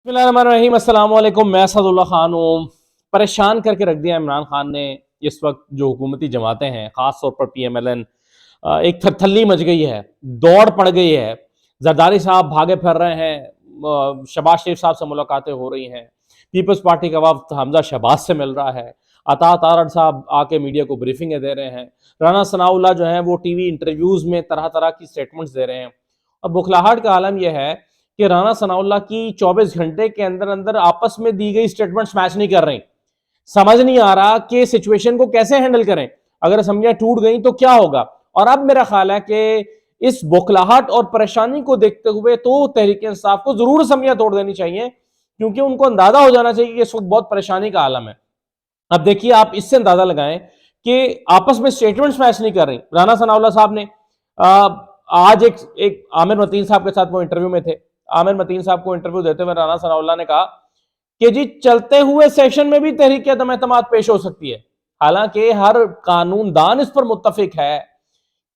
बिस्मिल्लाहिर्रहमानिर्रहीम, अस्सलाम वालेकुम। मैं असदुल्ला खान हूँ। परेशान करके रख दिया इमरान खान ने इस वक्त जो हुकूमती जमातें हैं, ख़ास तौर पर PMLN। एक थरथल्ली मच गई है, दौड़ पड़ गई है। जरदारी साहब भागे फिर रहे हैं, शहबाज शरीफ साहब से मुलाकातें हो रही हैं, पीपल्स पार्टी का वफ्द हमजा शहबाज से मिल रहा है, अता तारड़ साहब आके मीडिया को ब्रीफिंगें दे रहे हैं, राना सनाउल्लाह जो है वो टीवी इंटरव्यूज़ में तरह तरह की स्टेटमेंट्स दे रहे हैं। और बुखलाहट का आलम यह है कि राना सनाउल्लाह की 24 घंटे के अंदर अंदर आपस में दी गई स्टेटमेंट्स मैच नहीं कर रही। समझ नहीं आ रहा कि सिचुएशन को कैसे हैंडल करें। अगर असम्बलियां टूट गई तो क्या होगा। और अब मेरा ख्याल है कि इस बौखलाहट और परेशानी को देखते हुए तो तहरीक इंसाफ को जरूर असम्बलियां तोड़ देनी चाहिए, क्योंकि उनको अंदाजा हो जाना चाहिए कि इस वक्त बहुत परेशानी का आलम है। अब देखिए, आप इससे अंदाजा लगाएं कि आपस में स्टेटमेंट्स मैच नहीं कर रही। राना सनाउल्लाह साहब ने आज एक आमिर मतीन साहब के साथ वो इंटरव्यू में थे। आमिर मतीन साहब को इंटरव्यू देते हुए राना सनाउल्लाह ने कहा कि जी चलते हुए सेशन में भी तहरीक अदम एतमाद पेश हो सकती है। हालांकि हर कानूनदान इस पर मुत्तफिक है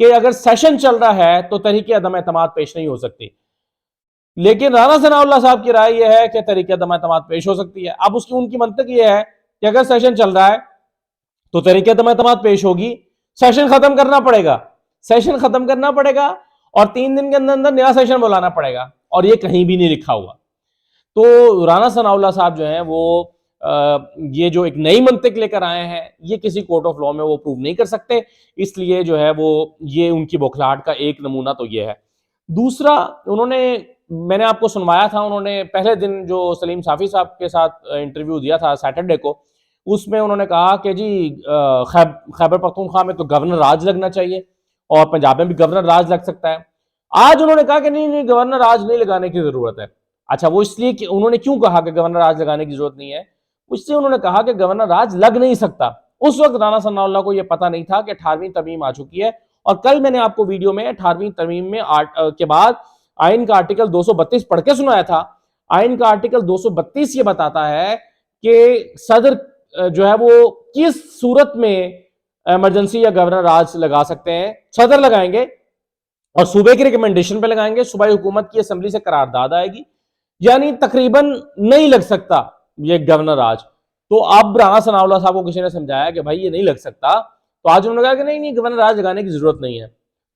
कि अगर सेशन चल रहा है तो तहरीक अदम एतमाद पेश नहीं हो सकती, लेकिन राना सनाउल्लाह साहब की राय यह है कि तहरीक अदम एतमाद पेश हो सकती है। अब उसकी उनकी मंतक यह है कि अगर सेशन चल रहा है तो तहरीक अदम एतमाद पेश होगी, सेशन खत्म करना पड़ेगा, सेशन खत्म करना पड़ेगा और 3 दिन के अंदर अंदर नया सेशन बुलाना पड़ेगा, और ये कहीं भी नहीं लिखा हुआ। तो राना सनाउल्लाह साहब जो हैं वो ये जो एक नई मंतिक लेकर आए हैं, ये किसी कोर्ट ऑफ लॉ में वो प्रूव नहीं कर सकते। इसलिए जो है वो ये उनकी बौखलाहट का एक नमूना तो ये है। दूसरा, उन्होंने, मैंने आपको सुनवाया था, उन्होंने पहले दिन जो सलीम साफी साहब के साथ इंटरव्यू दिया था सैटरडे को, उसमें उन्होंने कहा कि जी खैबर पख्तूनख्वा में तो गवर्नर राज लगना चाहिए और पंजाब में भी गवर्नर राज लग सकता है। आज उन्होंने कहा कि नहीं नहीं, गवर्नर राज नहीं लगाने की जरूरत है। अच्छा, वो इसलिए कि उन्होंने क्यों कहा कि गवर्नर राज लगाने की जरूरत नहीं है, उससे उन्होंने कहा कि गवर्नर राज लग नहीं सकता। उस वक्त राना सनाउल्लाह को यह पता नहीं था कि 18वीं तरमीम आ चुकी है। और कल मैंने आपको वीडियो में 18वीं तरमीम में के बाद आइन का आर्टिकल 232 पढ़ के सुनाया था। आइन का आर्टिकल 232 ये बताता है कि सदर जो है वो किस सूरत में इमरजेंसी या गवर्नर राज लगा सकते हैं। सदर लगाएंगे और सूबे की रिकमेंडेशन पे लगाएंगे, सूबाई हुकूमत की असेंबली से करारदाद आएगी, यानी तकरीबन नहीं लग सकता ये गवर्नर राज। तो अब राना सनाउल्लाह साहब को किसी ने समझाया कि भाई ये नहीं लग सकता, तो आज उन्होंने कहा कि नहीं नहीं, गवर्नर राज लगाने की जरूरत नहीं है।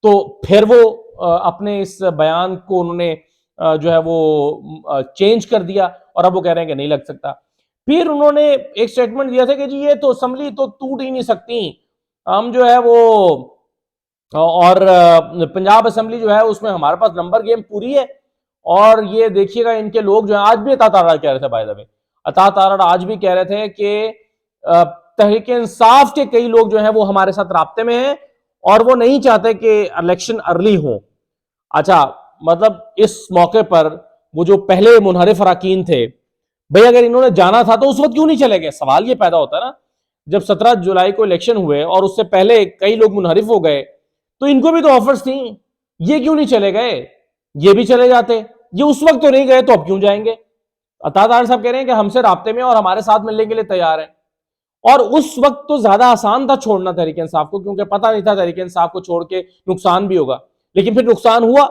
तो फिर वो अपने इस बयान को उन्होंने जो है वो चेंज कर दिया और अब वो कह रहे हैं कि नहीं लग सकता। फिर उन्होंने एक स्टेटमेंट दिया था कि जी ये तो असेंबली तो टूट ही नहीं सकती, हम जो है वो और पंजाब असेंबली जो है उसमें हमारे पास नंबर गेम पूरी है। और ये देखिएगा, इनके लोग जो है आज भी अता तारड़ कह रहे थे, बाय द वे अता तारड़ आज भी कह रहे थे कि तहरीक इंसाफ के कई लोग जो है वो हमारे साथ राब्ते में हैं और वो नहीं चाहते कि इलेक्शन अर्ली हो। अच्छा, मतलब इस मौके पर वो जो पहले मुनहरिफ अरकान थे, भाई अगर इन्होंने जाना था तो उस वक्त क्यों नहीं चले गए। सवाल ये पैदा होता है ना, जब 17 जुलाई को इलेक्शन हुए और उससे पहले कई लोग मुनहरिफ हो गए तो इनको भी तो ऑफर्स थी, ये क्यों नहीं चले गए। ये भी चले जाते, ये उस वक्त तो नहीं गए तो अब क्यों जाएंगे। अतादार साहब कह रहे हैं कि हमसे राब्ते में और हमारे साथ मिलने के लिए तैयार है। और उस वक्त तो ज्यादा आसान था छोड़ना तहरीक इंसाफ को, क्योंकि पता नहीं था तहरीक इंसाफ को छोड़ के नुकसान भी होगा। लेकिन फिर नुकसान हुआ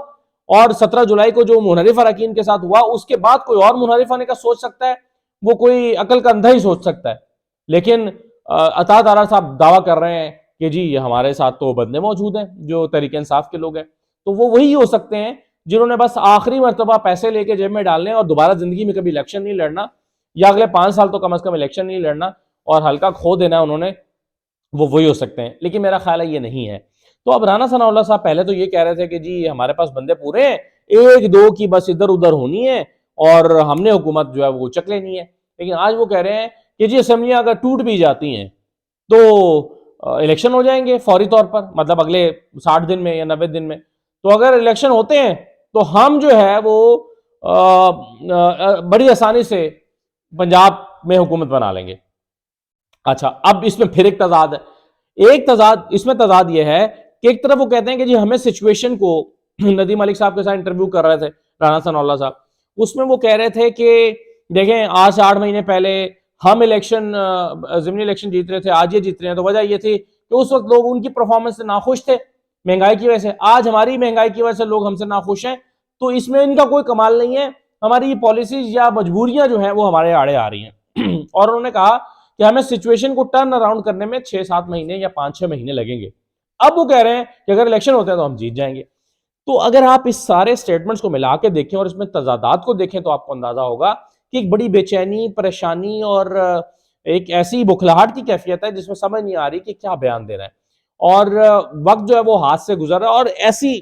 और 17 जुलाई को जो मुनहरिफ अरकान के साथ हुआ, उसके बाद कोई और मुनहरिफ आने का सोच सकता है, वो कोई अकल का अंधा ही सोच सकता है। लेकिन अता तारड़ साहब दावा कर रहे हैं कि जी हमारे साथ तो बंदे मौजूद हैं जो तहरीक इंसाफ के लोग हैं। तो वो वही हो सकते हैं जिन्होंने बस आखिरी मरतबा पैसे लेके जेब में डालने और दोबारा जिंदगी में कभी इलेक्शन नहीं लड़ना, या अगले 5 साल तो कम से कम इलेक्शन नहीं लड़ना और हल्का खो देना उन्होंने, वो वही हो सकते हैं। लेकिन मेरा ख्याल है ये नहीं है। तो अब राना सनाउल्लाह साहब पहले तो ये कह रहे थे कि जी हमारे पास बंदे पूरे हैं, एक दो की बस इधर उधर होनी है और हमने हुकूमत जो है वो चक लेनी है। लेकिन आज वो कह रहे हैं कि जी असेंबलियां अगर टूट भी जाती हैं तो इलेक्शन हो जाएंगे फौरी तौर पर, मतलब अगले 60 दिन में या 90 दिन में। तो अगर इलेक्शन होते हैं तो हम जो है वो बड़ी आसानी से पंजाब में हुकूमत बना लेंगे। अच्छा, अब इसमें फिर एक तजाद है। एक तजाद इसमें तजाद यह है कि एक तरफ वो कहते हैं कि जी हमें सिचुएशन को, नदीम मलिक साहब के साथ इंटरव्यू कर रहे थे राना सनाउल्लाह साहब, उसमें वो कह रहे थे कि देखें आज से 8 महीने पहले हम इलेक्शन ज़िमनी इलेक्शन जीत रहे थे, आज ये जीत रहे हैं, तो वजह ये थी कि उस वक्त लोग उनकी परफॉर्मेंस से नाखुश थे महंगाई की वजह से। आज हमारी महंगाई की वजह से लोग हमसे नाखुश हैं, तो इसमें इनका कोई कमाल नहीं है। हमारी ये पॉलिसीज या मजबूरियां जो हैं वो हमारे आड़े आ रही हैं। और उन्होंने कहा कि हमें सिचुएशन को टर्न अराउंड करने में 6-7 महीने या 5-6 महीने लगेंगे। अब वो कह रहे हैं कि अगर इलेक्शन होते हैं तो हम जीत जाएंगे। तो अगर आप इस सारे स्टेटमेंट्स को मिला के देखें और इसमें तजादात को देखें तो आपको अंदाजा होगा कि एक बड़ी बेचैनी, परेशानी और एक ऐसी बुखलाहट की कैफियत है जिसमें समझ नहीं आ रही कि क्या बयान दे रहे हैं। और वक्त जो है वो हाथ से गुजर रहा है और ऐसी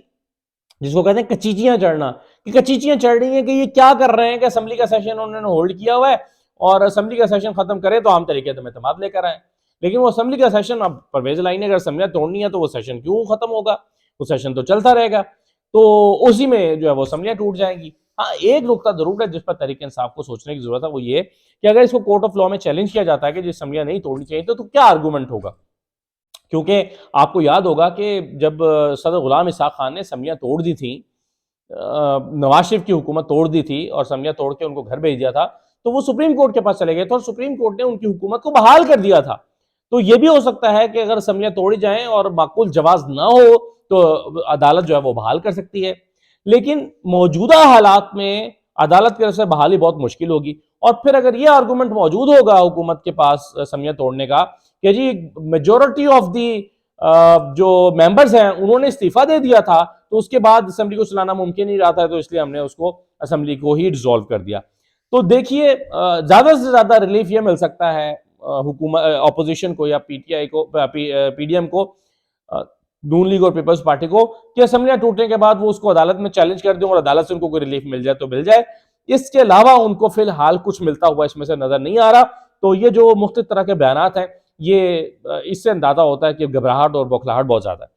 जिसको कहते हैं कचीचियां चढ़ना, कि कचीचियां चढ़ रही हैं कि ये क्या कर रहे हैं कि असेंबली का सेशन उन्होंने होल्ड किया हुआ है और असेंबली का सेशन खत्म करे तो आम तरीके से एतमाद लेकर आए। लेकिन वो असेंबली का सेशन, अब परवेज लाई ने अगर असेंबलियां तोड़नी है तो वो सेशन क्यों खत्म होगा, वो सेशन तो चलता रहेगा। तो उसी में जो है वो असेंबलियां टूट जाएंगी। हाँ, एक नुकता जरूर है जिस पर तरीके इंसाफ को सोचने की जरूरत है, वो ये कि अगर इसको कोर्ट ऑफ लॉ में चैलेंज किया जाता है कि जो असेंबलियां नहीं तोड़नी चाहिए तो क्या आर्गूमेंट होगा। क्योंकि आपको याद होगा कि जब सदर गुलाम इसहाक खान ने असेंबलियां तोड़ दी थी, नवाज शरीफ की हुकूमत तोड़ दी थी और असेंबलियां तोड़ के उनको घर भेज दिया था, तो वो सुप्रीम कोर्ट के पास चले गए थे और सुप्रीम कोर्ट ने उनकी हुकूमत को बहाल कर दिया था। तो ये भी हो सकता है कि अगर असेंबलियां तोड़ी जाएं और माकूल जवाब ना हो तो अदालत जो है वो बहाल कर सकती है। लेकिन मौजूदा हालात में अदालत की तरफ से बहाली बहुत मुश्किल होगी। और फिर अगर ये आर्गूमेंट मौजूद होगा हुकूमत के पास असेंबलियां तोड़ने का कि जी मेजोरिटी ऑफ दी जो मेंबर्स हैं उन्होंने इस्तीफा दे दिया था, तो उसके बाद असेंबली को चलाना मुमकिन नहीं रहा था, तो इसलिए हमने उसको असेंबली को ही डिसॉल्व कर दिया। तो देखिए, ज्यादा से ज्यादा रिलीफ ये मिल सकता है हुकूमत ऑपोजिशन को या पीटीआई को, पीडीएम को, नून लीग और पीपल्स पार्टी को, कि असेंबलियां टूटने के बाद वो उसको अदालत में चैलेंज कर दें और अदालत से उनको कोई रिलीफ मिल जाए तो मिल जाए। इसके अलावा उनको फिलहाल कुछ मिलता हुआ इसमें से नजर नहीं आ रहा। तो ये जो मुख्तलिफ तरह के बयान हैं, ये इससे अंदाजा होता है कि घबराहट और बौखलाहट बहुत ज्यादा है।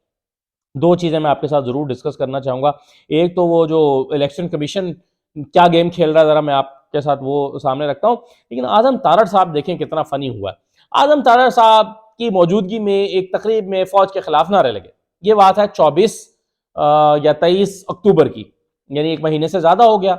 दो चीजें मैं आपके साथ जरूर डिस्कस करना चाहूंगा। एक तो वो जो इलेक्शन कमीशन क्या गेम खेल रहा है, जरा मैं आपके साथ वो सामने रखता हूं। लेकिन आजम तारड़ साहब देखें कितना फनी हुआ है। आजम तारड़ साहब की मौजूदगी में एक तकरीब में फौज के खिलाफ नारे लगे। ये बात है 24 या 23 अक्टूबर की, यानी एक महीने से ज्यादा हो गया।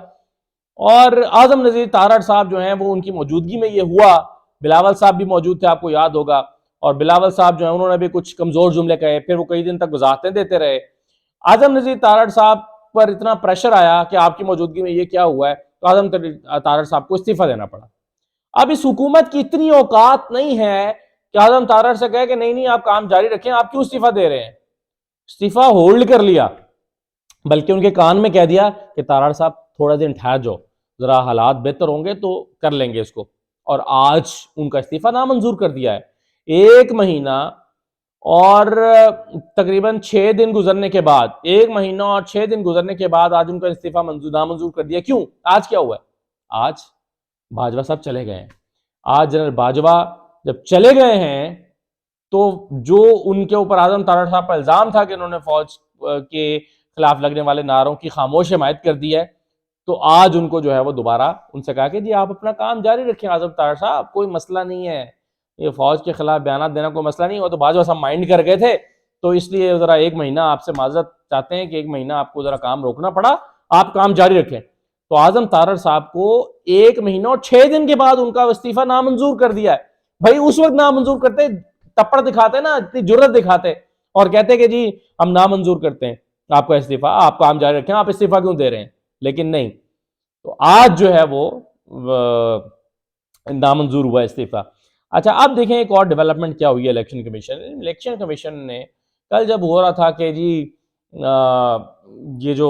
और आजम नजीर तारड़ साहब जो हैं वो उनकी मौजूदगी में ये हुआ। बिलावल साहब भी मौजूद थे, आपको याद होगा। और बिलावल साहब जो है उन्होंने भी कुछ कमजोर जुमले कहे, फिर वो कई दिन तक वजाहतें देते रहे। आजम नजीर तारड़ साहब पर इतना प्रेशर आया कि आपकी मौजूदगी में ये क्या हुआ है, तो आजम तारड़ साहब को इस्तीफा देना पड़ा। अब इस हुकूमत की इतनी औकात नहीं है कि आजम तारड़ से कहे कि नहीं नहीं आप काम जारी रखें, आप क्यों इस्तीफा दे रहे हैं। इस्तीफा होल्ड कर लिया, बल्कि उनके कान में कह दिया कि तारड़ साहब थोड़ा दिन ठहर जाओ, जरा हालात बेहतर होंगे तो कर लेंगे इसको। और आज उनका इस्तीफा नामंजूर कर दिया है। एक महीना और तकरीबन 6 दिन गुजरने के बाद, 1 महीना और 6 दिन गुजरने के बाद आज उनका इस्तीफा नामंजूर कर दिया। क्यों? आज क्या हुआ है? आज बाजवा साहब चले गए हैं। आज जनरल बाजवा जब चले गए हैं तो जो उनके ऊपर आजम तारड़ साहब पर इल्जाम था कि उन्होंने फौज के खिलाफ लगने वाले नारों की खामोश हिमायत कर दी है, तो आज उनको जो है वो दोबारा उनसे कहा कि जी आप अपना काम जारी रखें आजम तारड़ साहब, कोई मसला नहीं है, ये फौज के खिलाफ बयान देना कोई मसला नहीं। वो तो बाजवा साहब माइंड कर गए थे, तो इसलिए जरा 1 महीना आपसे माजरत चाहते हैं कि 1 महीना आपको जरा काम रोकना पड़ा, आप काम जारी रखें। तो आजम तारड़ साहब को 1 महीना और 6 दिन के बाद उनका इस्तीफा नामंजूर कर दिया है। भाई उस वक्त नामंजूर करते, तप्पड़ दिखाते ना, इतनी जुर्रत दिखाते और कहते कि जी हम नामंजूर करते हैं आपका इस्तीफा, आप काम जारी रखें, आप इस्तीफा क्यों दे रहे हैं। लेकिन नहीं, तो आज जो है वो नामंजूर हुआ इस्तीफा। अच्छा, अब देखें एक और डेवलपमेंट क्या हुई है इलेक्शन कमीशन ने कल जब हो रहा था कि जी ये जो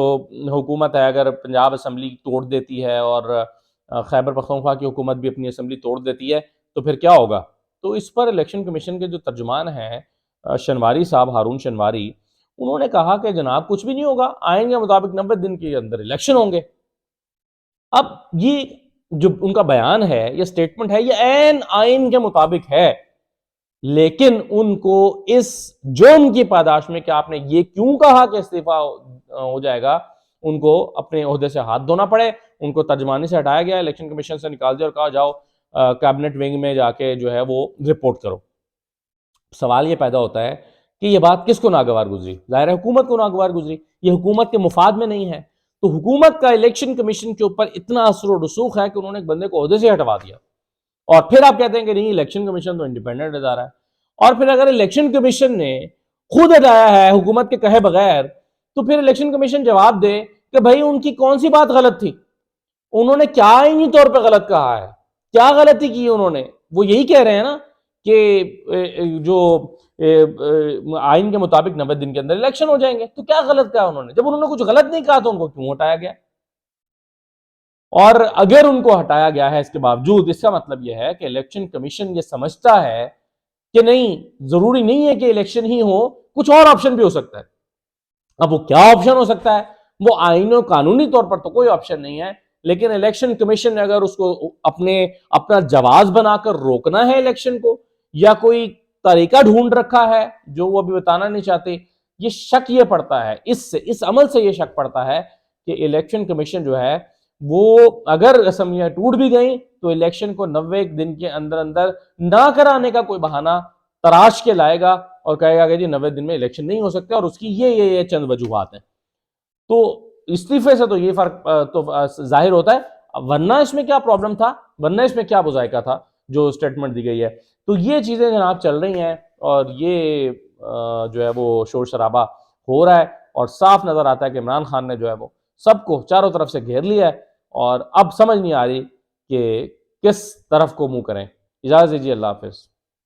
हुकूमत है अगर पंजाब असम्बली तोड़ देती है और खैबर पख्तूनख्वा की हुकूमत भी अपनी असम्बली तोड़ देती है तो फिर क्या होगा। तो इस पर इलेक्शन कमीशन के जो तर्जुमान हैं शनवारी साहब, हारून शनवारी, उन्होंने कहा कि जनाब कुछ भी नहीं होगा, आइन के मुताबिक 90 दिन के अंदर इलेक्शन होंगे। अब ये जो उनका बयान है, ये स्टेटमेंट है, ये ऐन आइन के मुताबिक है, लेकिन उनको इस जुर्म की पादाश में कि आपने ये क्यों कहा कि इस्तीफा हो जाएगा, उनको अपने ओहदे से हाथ धोना पड़े। उनको तर्जमानी से हटाया गया, इलेक्शन कमीशन से निकाल दिया और कहा जाओ कैबिनेट विंग में जाके जो है वो रिपोर्ट करो। सवाल ये पैदा होता है कि ये बात किसको नागवार गुजरी? जाहिर है हुकूमत को नागवार गुजरी, ये हुकूमत के मुफाद में नहीं है। तो हुकूमत का इलेक्शन कमीशन के ऊपर इतना असर और रसूख है कि उन्होंने एक बंदे को ओहदे से हटवा दिया और फिर आप कहते हैं कि नहीं इलेक्शन कमीशन तो इंडिपेंडेंट इदारा है। और फिर अगर इलेक्शन कमीशन ने खुद हटाया है हुकूमत के कहे बगैर, तो फिर इलेक्शन कमीशन जवाब दे कि भाई उनकी कौन सी बात गलत थी। उन्होंने क्या आईनी तौर पे गलत कहा है? क्या गलती की उन्होंने? वो यही कह रहे हैं ना कि जो आइन के मुताबिक 90 दिन के अंदर इलेक्शन हो जाएंगे। तो क्या गलत कहा उन्होंने? जब उन्होंने कुछ गलत नहीं कहा तो उनको क्यों हटाया गया? और अगर उनको हटाया गया है इसके बावजूद, इसका मतलब यह है कि इलेक्शन कमीशन ये समझता है कि नहीं, जरूरी नहीं है कि इलेक्शन ही हो, कुछ और ऑप्शन भी हो सकता है। अब वो क्या ऑप्शन हो सकता है? वो आईन और कानूनी तौर पर तो कोई ऑप्शन नहीं है, लेकिन इलेक्शन कमीशन ने अगर उसको अपना जवाब बनाकर रोकना है इलेक्शन को, या कोई तरीका ढूंढ रखा है जो वो अभी बताना नहीं चाहते, ये शक ये पड़ता है, इस अमल से ये शक पड़ता है कि इलेक्शन कमीशन जो है वो, अगर असम्बलियां टूट भी गई तो इलेक्शन को 90 दिन के अंदर अंदर ना कराने का कोई बहाना तराश के लाएगा और कहेगा कि जी 90 दिन में इलेक्शन नहीं हो सकते और उसकी ये चंद वजूहात हैं। तो इस्तीफे से तो ये फर्क तो जाहिर होता है, वरना इसमें क्या प्रॉब्लम था, वरना इसमें क्या बुजायका था जो स्टेटमेंट दी गई है। तो ये चीजें जनाब चल रही हैं और ये जो है वो शोर शराबा हो रहा है और साफ नजर आता है कि इमरान खान ने जो है वो सबको चारों तरफ से घेर लिया है और अब समझ नहीं आ रही कि किस तरफ को मुंह करें। इजाजत दीजिए, अल्लाह हाफिज।